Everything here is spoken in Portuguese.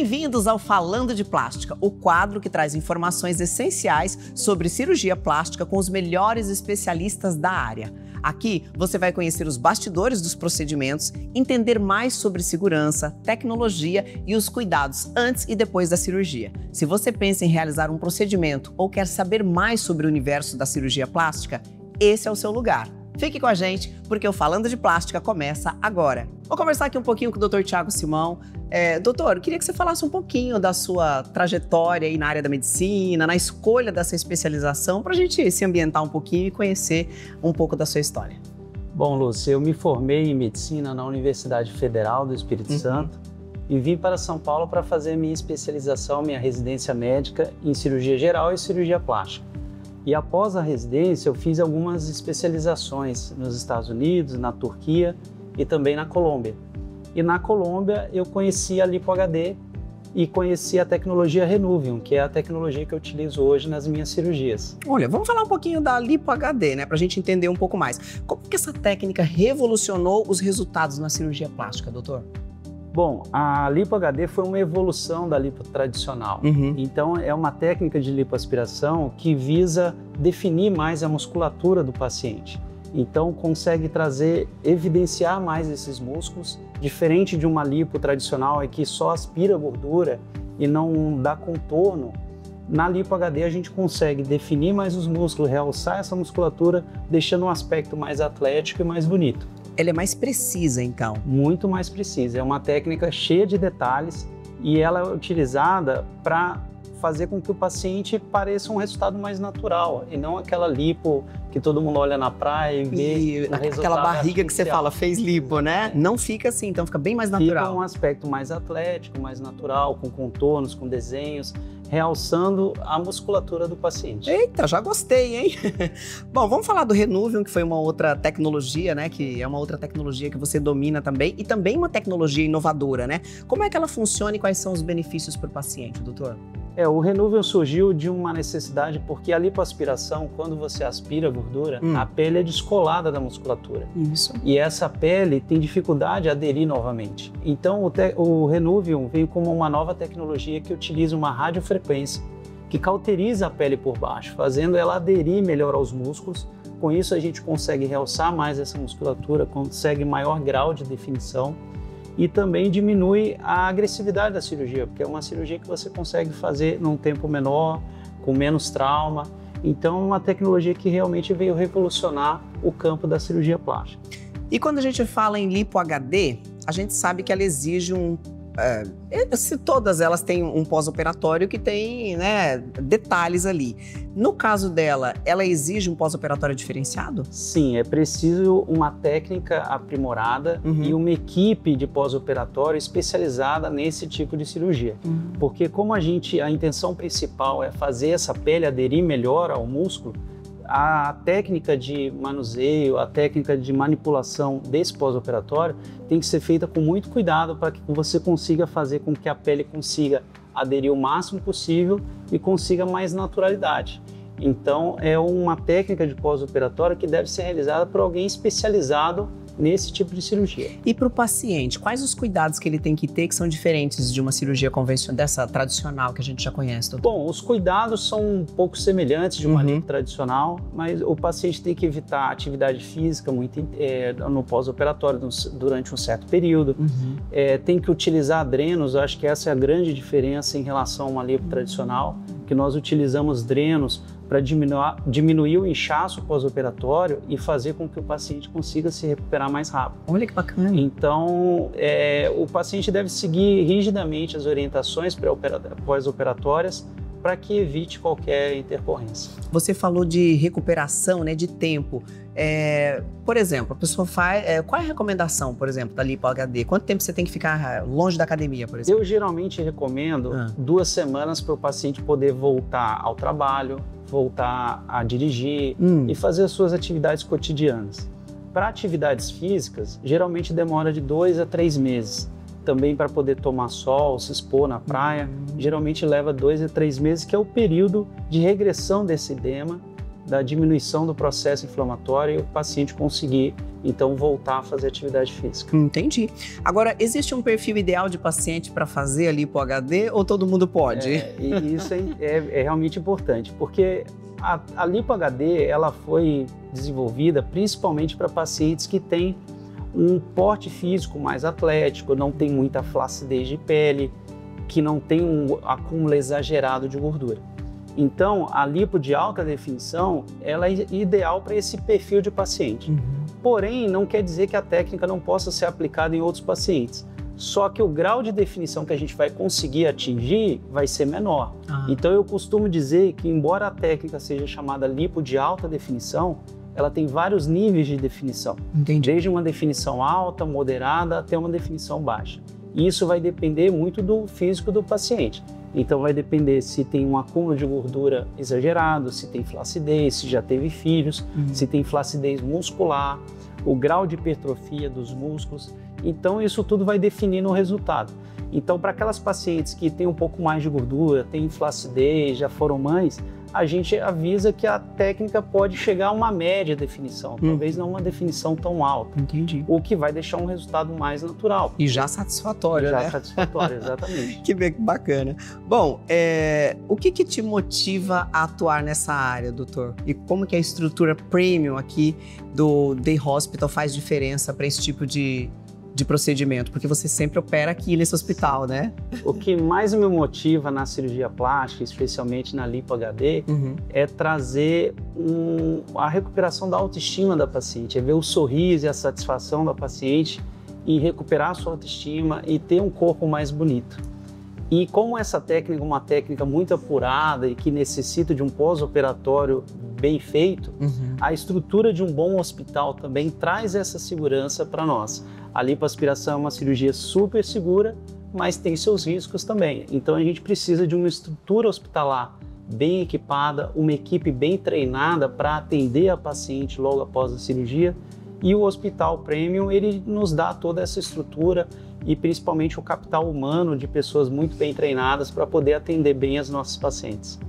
Bem-vindos ao Falando de Plástica, o quadro que traz informações essenciais sobre cirurgia plástica com os melhores especialistas da área. Aqui você vai conhecer os bastidores dos procedimentos, entender mais sobre segurança, tecnologia e os cuidados antes e depois da cirurgia. Se você pensa em realizar um procedimento ou quer saber mais sobre o universo da cirurgia plástica, esse é o seu lugar. Fique com a gente, porque o Falando de Plástica começa agora. Vou conversar aqui um pouquinho com o Dr. Thiago Simão. Doutor, queria que você falasse um pouquinho da sua trajetória aí na área da medicina, na escolha dessa especialização, para a gente se ambientar um pouquinho e conhecer um pouco da sua história. Bom, Lúcia, eu me formei em medicina na Universidade Federal do Espírito Santo e vim para São Paulo para fazer minha especialização, minha residência médica em cirurgia geral e cirurgia plástica. E após a residência, eu fiz algumas especializações nos Estados Unidos, na Turquia e também na Colômbia. E na Colômbia eu conheci a LipoHD e conheci a tecnologia Renuvium, que é a tecnologia que eu utilizo hoje nas minhas cirurgias. Olha, vamos falar um pouquinho da LipoHD, né, para a gente entender um pouco mais. Como que essa técnica revolucionou os resultados na cirurgia plástica, doutor? Bom, a LipoHD foi uma evolução da lipo tradicional. Então, é uma técnica de lipoaspiração que visa definir mais a musculatura do paciente. Então, consegue evidenciar mais esses músculos, diferente de uma lipo tradicional que só aspira gordura e não dá contorno. Na LipoHD, a gente consegue definir mais os músculos, realçar essa musculatura, deixando um aspecto mais atlético e mais bonito. Ela é mais precisa, então? Muito mais precisa. É uma técnica cheia de detalhes e ela é utilizada para fazer com que o paciente pareça um resultado mais natural e não aquela lipo que todo mundo olha na praia e vê aquela barriga que você fala, fez lipo, né? Não fica assim, então fica bem mais natural. Fica um aspecto mais atlético, mais natural, com contornos, com desenhos, realçando a musculatura do paciente. Eita, já gostei, hein? Bom, vamos falar do Renuvium, que foi uma outra tecnologia, né? Que é uma outra tecnologia que você domina também e também uma tecnologia inovadora, né? Como é que ela funciona e quais são os benefícios para o paciente, doutor? O Renuvium surgiu de uma necessidade porque a lipoaspiração, quando você aspira a gordura, a pele é descolada da musculatura. Isso. E essa pele tem dificuldade de aderir novamente. Então o Renuvium veio como uma nova tecnologia que utiliza uma radiofrequência que cauteriza a pele por baixo, fazendo ela aderir melhor aos músculos. Com isso a gente consegue realçar mais essa musculatura, consegue maior grau de definição e também diminui a agressividade da cirurgia, porque é uma cirurgia que você consegue fazer num tempo menor, com menos trauma. Então é uma tecnologia que realmente veio revolucionar o campo da cirurgia plástica. E quando a gente fala em LipoHD, a gente sabe que ela exige se todas elas têm um pós-operatório que tem, né, detalhes ali. No caso dela, ela exige um pós-operatório diferenciado? Sim, é preciso uma técnica aprimorada e uma equipe de pós-operatório especializada nesse tipo de cirurgia. Porque como a intenção principal é fazer essa pele aderir melhor ao músculo, a técnica de manuseio, a técnica de manipulação desse pós-operatório tem que ser feita com muito cuidado para que você consiga fazer com que a pele consiga aderir o máximo possível e consiga mais naturalidade. Então, é uma técnica de pós-operatório que deve ser realizada por alguém especializado nesse tipo de cirurgia. E para o paciente, quais os cuidados que ele tem que ter que são diferentes de uma cirurgia convencional, dessa tradicional que a gente já conhece, doutor? Bom, os cuidados são um pouco semelhantes de uma lipo tradicional, mas o paciente tem que evitar atividade física no pós-operatório durante um certo período. Tem que utilizar drenos, eu acho que essa é a grande diferença em relação a uma lipo tradicional, que nós utilizamos drenos para diminuir o inchaço pós-operatório e fazer com que o paciente consiga se recuperar mais rápido. Olha que bacana. Então, o paciente deve seguir rigidamente as orientações pós-operatórias para que evite qualquer intercorrência. Você falou de recuperação, né, de tempo. Por exemplo, a pessoa faz... qual é a recomendação, por exemplo, da LipoHD? Quanto tempo você tem que ficar longe da academia, por exemplo? Eu geralmente recomendo 2 semanas para o paciente poder voltar ao trabalho, voltar a dirigir e fazer as suas atividades cotidianas. Para atividades físicas, geralmente demora de 2 a 3 meses. Também para poder tomar sol, se expor na praia, geralmente leva 2 a 3 meses, que é o período de regressão desse edema da diminuição do processo inflamatório e o paciente conseguir, então, voltar a fazer atividade física. Entendi. Agora, existe um perfil ideal de paciente para fazer a lipo-HD ou todo mundo pode? E isso é realmente importante, porque a lipo-HD ela foi desenvolvida principalmente para pacientes que têm um porte físico mais atlético, não tem muita flacidez de pele, que não tem um acúmulo exagerado de gordura. Então, a lipo de alta definição, ela é ideal para esse perfil de paciente. Porém, não quer dizer que a técnica não possa ser aplicada em outros pacientes. Só que o grau de definição que a gente vai conseguir atingir vai ser menor. Então, eu costumo dizer que, embora a técnica seja chamada lipo de alta definição, ela tem vários níveis de definição. Entendi. Desde uma definição alta, moderada, até uma definição baixa. E isso vai depender muito do físico do paciente. Então vai depender se tem um acúmulo de gordura exagerado, se tem flacidez, se já teve filhos, se tem flacidez muscular, o grau de hipertrofia dos músculos. Então isso tudo vai definir no resultado. Então para aquelas pacientes que têm um pouco mais de gordura, têm flacidez, já foram mães, a gente avisa que a técnica pode chegar a uma média definição, talvez não uma definição tão alta. Entendi. O que vai deixar um resultado mais natural. E já satisfatório, né? Já satisfatório, exatamente. Que bacana. Bom, o que te motiva a atuar nessa área, doutor? E como que a estrutura premium aqui do Day Hospital faz diferença para esse tipo de procedimento? Porque você sempre opera aqui nesse hospital, né? O que mais me motiva na cirurgia plástica, especialmente na lipo-HD, é trazer a recuperação da autoestima da paciente, é ver o sorriso e a satisfação da paciente em recuperar a sua autoestima e ter um corpo mais bonito. E como essa técnica é uma técnica muito apurada e que necessita de um pós-operatório bem feito, a estrutura de um bom hospital também traz essa segurança para nós. A lipoaspiração é uma cirurgia super segura, mas tem seus riscos também. Então a gente precisa de uma estrutura hospitalar bem equipada, uma equipe bem treinada para atender a paciente logo após a cirurgia. E o Hospital Premium, ele nos dá toda essa estrutura e principalmente o capital humano de pessoas muito bem treinadas para poder atender bem as nossas pacientes.